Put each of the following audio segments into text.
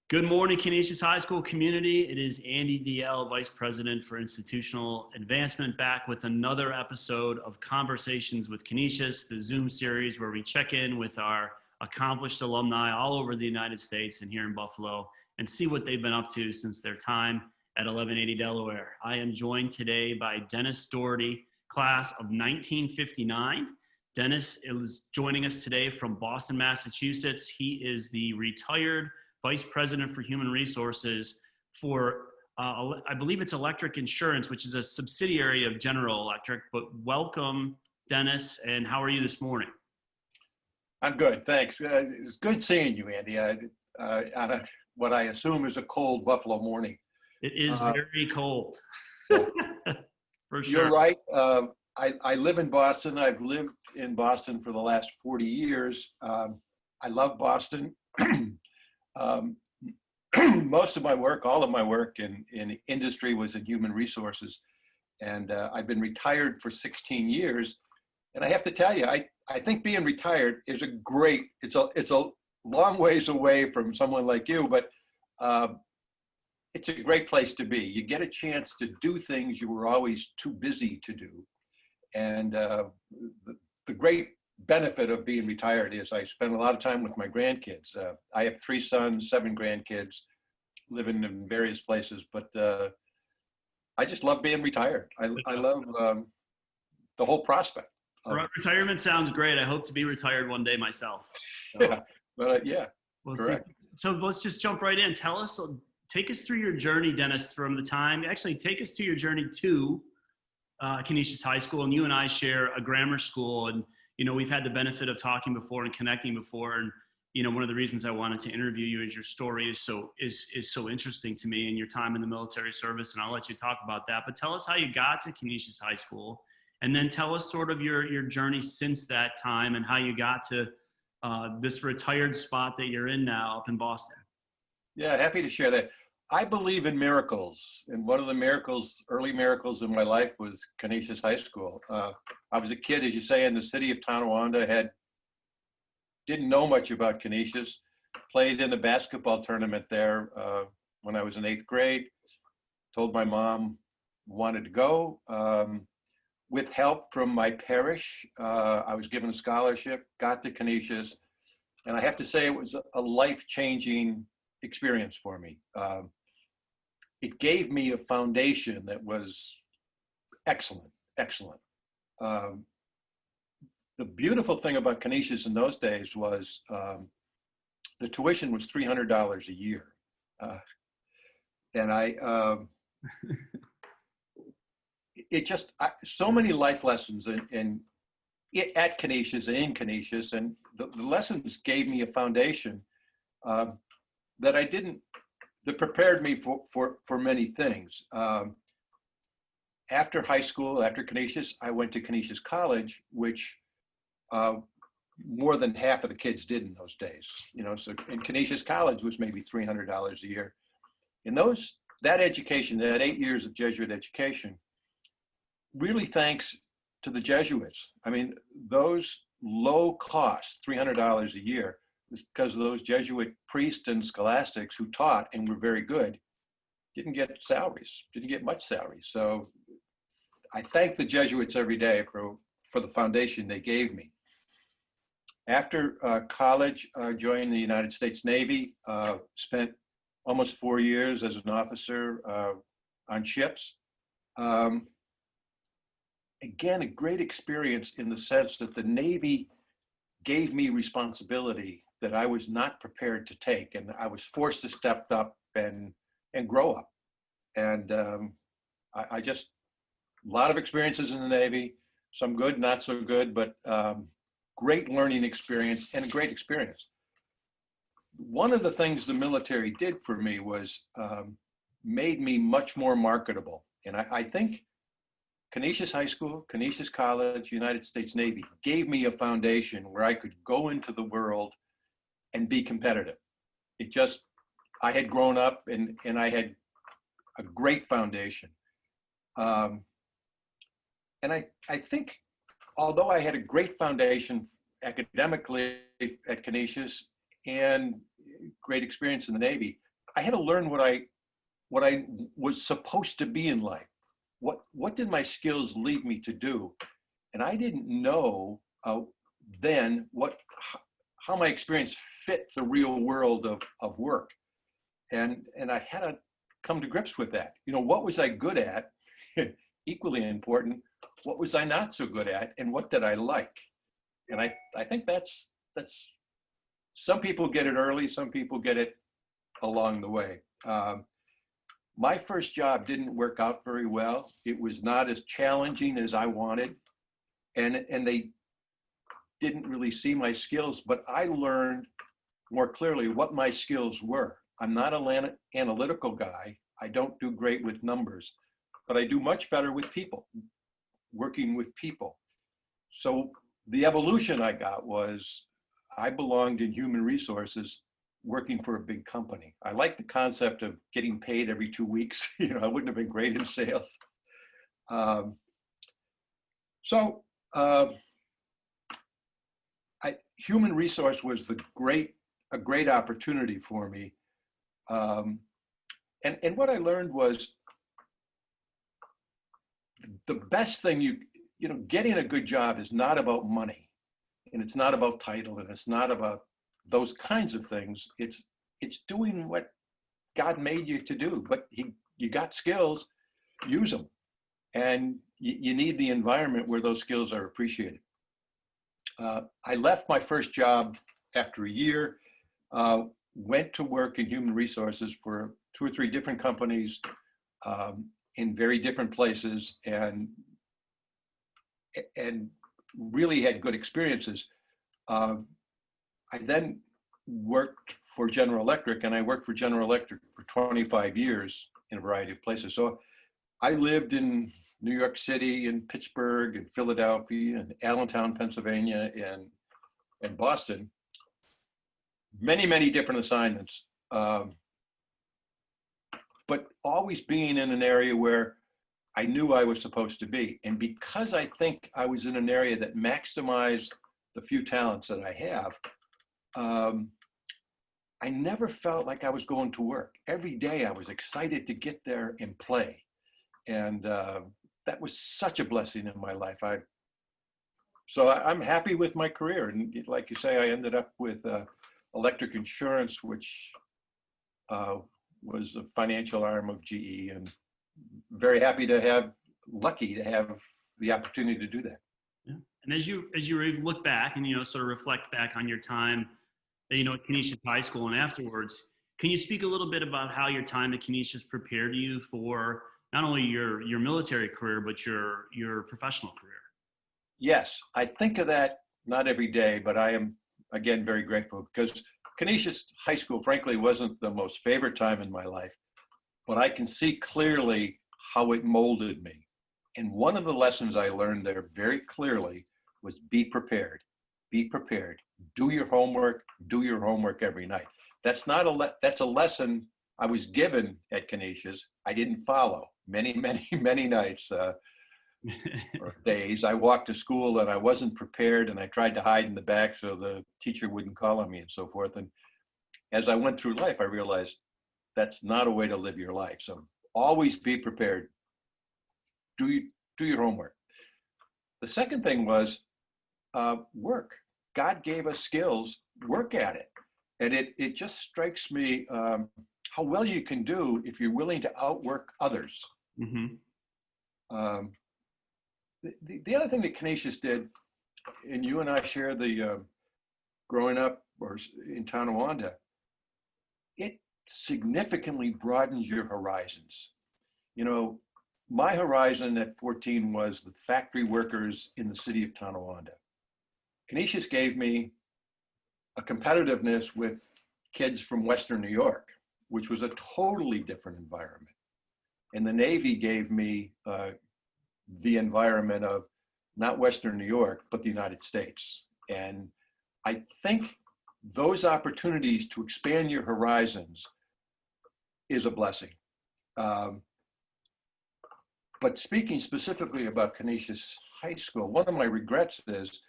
Good morning, Canisius High School community. It is Andy Deyell, Vice President for Institutional Advancement, back with another episode of Conversations with Canisius, the Zoom series where we check in with our accomplished alumni all over the United States and here in Buffalo and see what they've been up to since their time at 1180 Delaware. I am joined today by Dennis Dougherty, class of 1959. Dennis is joining us today from Boston, Massachusetts. He is the retired Vice President for Human Resources for, I believe it's Electric Insurance, which is a subsidiary of General Electric. But welcome, Dennis, and how are you this morning? I'm good, thanks. It's good seeing you, Andy, on what I assume is a cold Buffalo morning. It is very cold, Yeah. for sure. You're right. I live in Boston. I've lived in Boston for the last 40 years. I love Boston. Most of my work, all of my work in industry was in human resources. And I've been retired for 16 years. And I have to tell you, I think being retired is it's a long ways away from someone like you, but it's a great place to be. You get a chance to do things you were always too busy to do. And the great benefit of being retired is I spend a lot of time with my grandkids. I have 3 sons, 7 grandkids, living in various places, but I just love being retired. I love the whole prospect. Retirement sounds great. I hope to be retired one day myself. So, yeah, but yeah, correct. So let's just jump right in. Take us through your journey, Dennis, from the time, actually take us to your journey to Canisius High School, and you and I share a grammar school, and we've had the benefit of talking before and connecting before. And, one of the reasons I wanted to interview you is your story is so interesting to me, and your time in the military service. And I'll let you talk about that, but tell us how you got to Canisius High School, and then tell us sort of your journey since that time and how you got to this retired spot that you're in now up in Boston. Yeah, happy to share that. I believe in miracles, and one of the early miracles in my life was Canisius High School. I was a kid, as you say, in the city of Tonawanda, didn't know much about Canisius, played in a basketball tournament there when I was in 8th grade, told my mom wanted to go. With help from my parish, I was given a scholarship, got to Canisius, and I have to say it was a life-changing experience for me. It gave me a foundation that was excellent. The beautiful thing about Canisius in those days was the tuition was $300 a year. And so many life lessons at Canisius and in Canisius, and the lessons gave me a foundation that prepared me for many things. After high school, after Canisius, I went to Canisius College, which more than half of the kids did in those days. So in Canisius College was maybe $300 a year. In that education, that 8 years of Jesuit education, really thanks to the Jesuits. I mean, those low cost, $300 a year, was because of those Jesuit priests and scholastics who taught and were very good, didn't get much salary. So I thank the Jesuits every day for the foundation they gave me. After college, I joined the United States Navy, spent almost 4 years as an officer on ships. Again, a great experience in the sense that the Navy gave me responsibility that I was not prepared to take, and I was forced to step up and grow up. And I just, a lot of experiences in the Navy, some good, not so good, but great learning experience and a great experience. One of the things the military did for me was made me much more marketable. And I think Canisius High School, Canisius College, United States Navy gave me a foundation where I could go into the world and be competitive. I had grown up and I had a great foundation. And I think, although I had a great foundation academically at Canisius and great experience in the Navy, I had to learn what I was supposed to be in life. What did my skills lead me to do? And I didn't know then how my experience fit the real world of work. And I had to come to grips with that. You know, what was I good at? Equally important, what was I not so good at, and what did I like? And I think that's some people get it early, some people get it along the way. My first job didn't work out very well. It was not as challenging as I wanted, and they didn't really see my skills, but I learned more clearly what my skills were. I'm not an analytical guy. I don't do great with numbers, but I do much better with people, working with people. So the evolution I got was I belonged in human resources working for a big company. I like the concept of getting paid every 2 weeks. You know, I wouldn't have been great in sales. Human resource was a great opportunity for me. And what I learned was the best thing you know, getting a good job is not about money, and it's not about title, and it's not about those kinds of things. It's doing what God made you to do, but you got skills, use them. And you need the environment where those skills are appreciated. I left my first job after a year, went to work in human resources for 2 or 3 different companies in very different places, and really had good experiences. I then worked for General Electric, and I worked for General Electric for 25 years in a variety of places. So I lived in New York City and Pittsburgh and Philadelphia and Allentown, Pennsylvania, and Boston. Many, many different assignments, but always being in an area where I knew I was supposed to be. And because I think I was in an area that maximized the few talents that I have, I never felt like I was going to work. Every day I was excited to get there and play. And that was such a blessing in my life. So I'm happy with my career. And like you say, I ended up with Electric Insurance, which was a financial arm of GE, and very lucky to have the opportunity to do that. Yeah. And as you look back and, you know, sort of reflect back on your time, you know, at Canisius High School and afterwards, can you speak a little bit about how your time at Canisius prepared you for not only your military career, but your professional career? Yes, I think of that not every day, but I am, again, very grateful, because Canisius High School, frankly, wasn't the most favorite time in my life, but I can see clearly how it molded me. And one of the lessons I learned there very clearly was be prepared. Be prepared. Do your homework. Do your homework every night. That's a lesson I was given at Canisius. I didn't follow. Many, many, many nights or days I walked to school and I wasn't prepared, and I tried to hide in the back so the teacher wouldn't call on me and so forth. And as I went through life, I realized that's not a way to live your life. So always be prepared. Do your homework. The second thing was work. God gave us skills, work at it. And it just strikes me how well you can do if you're willing to outwork others. Mm-hmm. The other thing that Canisius did, and you and I share the growing up or in Tonawanda, it significantly broadens your horizons. You know, my horizon at 14 was the factory workers in the city of Tonawanda. Canisius gave me a competitiveness with kids from Western New York, which was a totally different environment. And the Navy gave me the environment of not Western New York, but the United States. And I think those opportunities to expand your horizons is a blessing. But speaking specifically about Canisius High School, one of my regrets is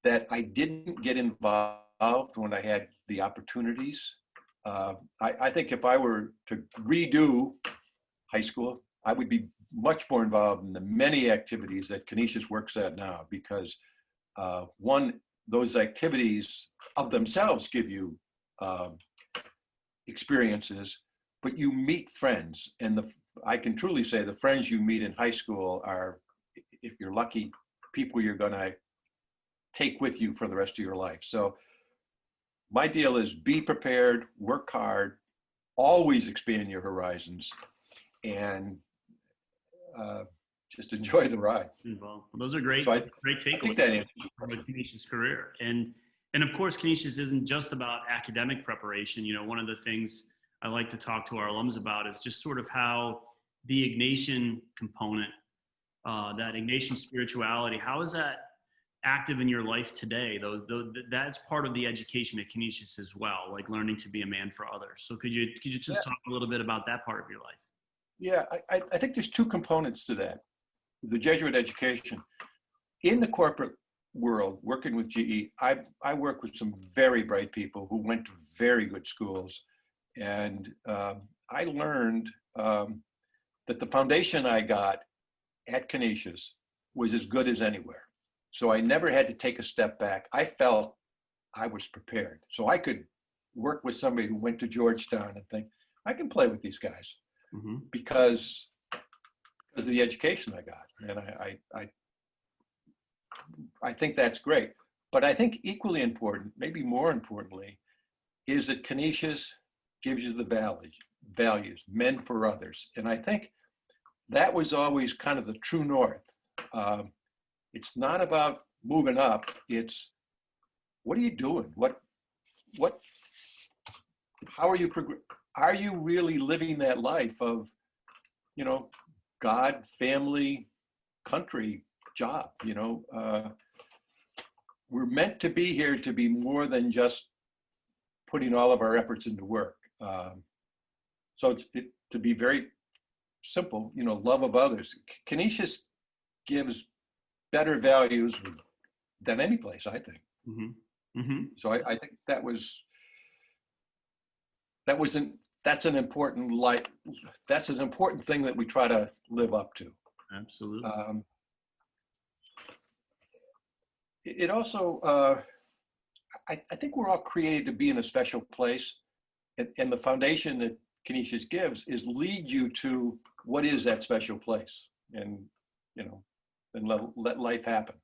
that I didn't get involved when I had the opportunities I think if I were to redo high school, I would be much more involved in the many activities that Canisius works at now, because one, those activities of themselves give you experiences, but you meet friends, and I can truly say the friends you meet in high school are, if you're lucky, people you're going to take with you for the rest of your life. So my deal is be prepared, work hard, always expand your horizons, and just enjoy the ride. Well, those are great, So great I think takeaways that answers your from question. Canisius' career. And of course, Canisius isn't just about academic preparation. You know, one of the things I like to talk to our alums about is just sort of how the Ignatian component, that Ignatian spirituality, how is that active in your life today? That's part of the education at Canisius as well, like learning to be a man for others. So could you just talk a little bit about that part of your life? Yeah, I think there's two components to that. The Jesuit education. In the corporate world, working with GE, I work with some very bright people who went to very good schools. And I learned that the foundation I got at Canisius was as good as anywhere. So I never had to take a step back. I felt I was prepared. So I could work with somebody who went to Georgetown and think, I can play with these guys. Mm-hmm. because of the education I got. And I think that's great. But I think equally important, maybe more importantly, is that Canisius gives you the values, men for others. And I think that was always kind of the true north. It's not about moving up. It's, what are you doing? How are you are you really living that life of, you know, God, family, country, job? You know, we're meant to be here to be more than just putting all of our efforts into work. So to be very simple, you know, love of others. Canisius gives better values than any place, I think. Mm-hmm. Mm-hmm. So I think that's an important that's an important thing that we try to live up to. Absolutely. It also, I think we're all created to be in a special place, and the foundation that Canisius gives is lead you to what is that special place, and, you know, and let life happen.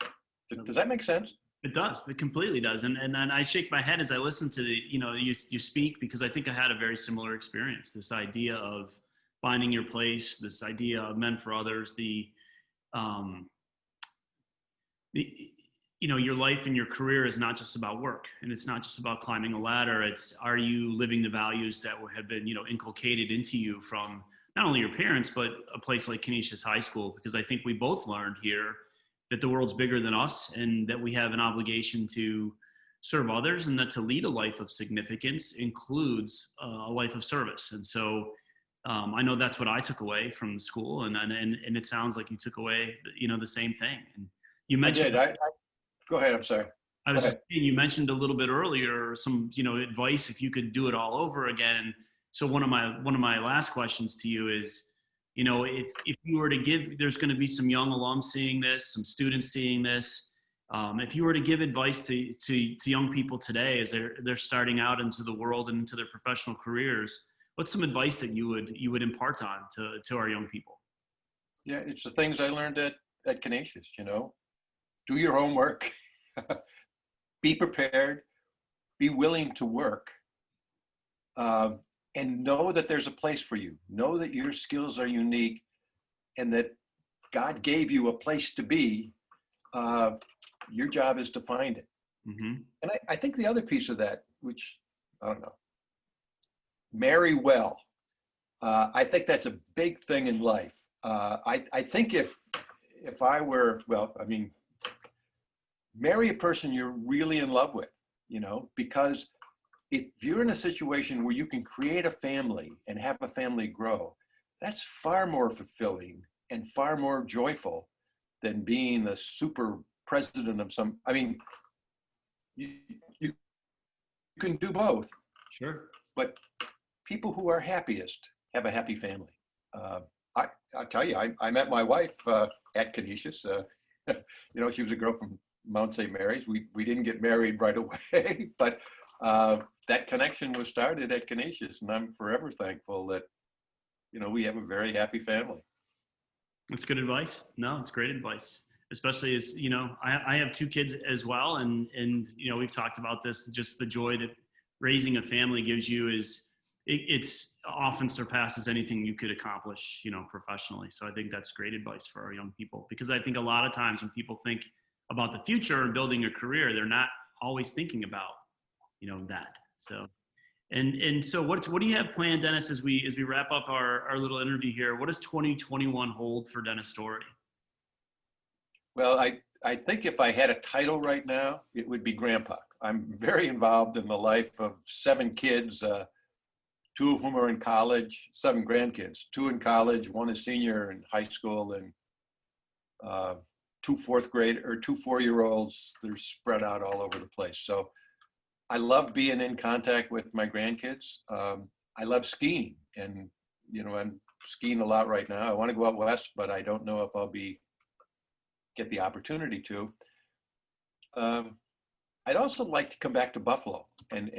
Does that make sense? It does. It completely does. And I shake my head as I listen to you speak, because I think I had a very similar experience. This idea of finding your place, this idea of men for others, your life and your career is not just about work, and it's not just about climbing a ladder. It's, are you living the values that have been, inculcated into you from not only your parents, but a place like Canisius High School? Because I think we both learned here that the world's bigger than us, and that we have an obligation to serve others, and that to lead a life of significance includes a life of service. And so I know that's what I took away from school, and it sounds like you took away, the same thing. And you mentioned, go ahead. I'm sorry. I was just saying, you mentioned a little bit earlier some, advice if you could do it all over again. So one of my last questions to you is, if you were to give, there's going to be some young alums seeing this, some students seeing this. If you were to give advice to young people today as they're starting out into the world and into their professional careers, what's some advice that you would impart on to our young people? Yeah, it's the things I learned at Canisius. Do your homework, be prepared, be willing to work. And know that there's a place for you. Know that your skills are unique, and that God gave you a place to be. Your job is to find it. Mm-hmm. And I think the other piece of that, which, I don't know, marry well. I think that's a big thing in life. I think if I were, marry a person you're really in love with, because if you're in a situation where you can create a family and have a family grow, that's far more fulfilling and far more joyful than being the super president of some. You can do both. Sure. but people who are happiest have a happy family. I'll tell you, I met my wife at Canisius. She was a girl from Mount St. Mary's. We didn't get married right away, but that connection was started at Canisius, and I'm forever thankful that, we have a very happy family. That's good advice. No, it's great advice, especially as, I have 2 kids as well. And, we've talked about this, just the joy that raising a family gives you it's often surpasses anything you could accomplish, professionally. So I think that's great advice for our young people, because I think a lot of times when people think about the future and building a career, they're not always thinking about, that. So, and so what do you have planned, Dennis, as we wrap up our little interview here? What does 2021 hold for Dennis Dougherty? Well, I think if I had a title right now, it would be Grandpa. I'm very involved in the life of 7 kids, 2 of whom are in college, 7 grandkids, 2 in college, 1 is senior in high school, and 2 4-year-olds. They're spread out all over the place. So I love being in contact with my grandkids. I love skiing, and I'm skiing a lot right now. I want to go out west, but I don't know if I'll get the opportunity to. I'd also like to come back to Buffalo, and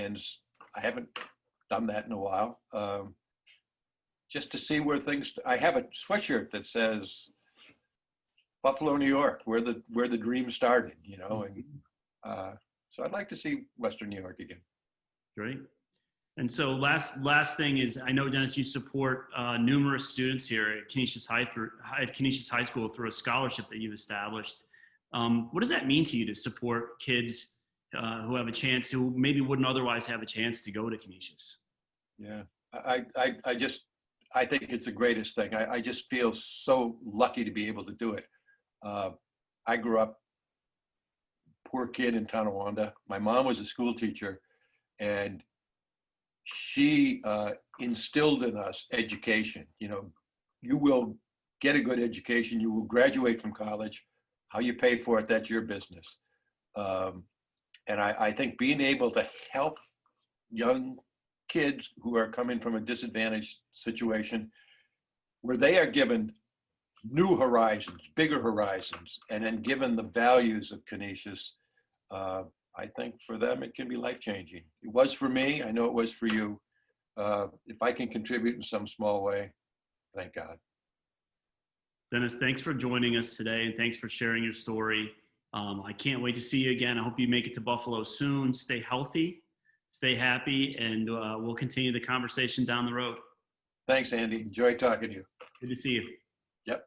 I haven't done that in a while. Just to see where things. I have a sweatshirt that says Buffalo, New York, where the dream started. And so I'd like to see Western New York again. Great. And so last thing is, I know, Dennis, you support numerous students here at Canisius High School through a scholarship that you've established. What does that mean to you to support kids who have a chance, who maybe wouldn't otherwise have a chance to go to Canisius? Yeah, I think it's the greatest thing. I just feel so lucky to be able to do it. I grew up poor kid in Tonawanda. My mom was a school teacher, and she instilled in us education. You will get a good education. You will graduate from college. How you pay for it, that's your business. And I think being able to help young kids who are coming from a disadvantaged situation, where they are given new horizons, bigger horizons, and then given the values of Canisius, I think for them it can be life-changing. It was for me. I know it was for you. If I can contribute in some small way, thank God. Dennis, thanks for joining us today, and thanks for sharing your story. I can't wait to see you again. I hope you make it to Buffalo soon. Stay healthy, stay happy, and we'll continue the conversation down the road. Thanks, Andy. Enjoy talking to you. Good to see you. Yep.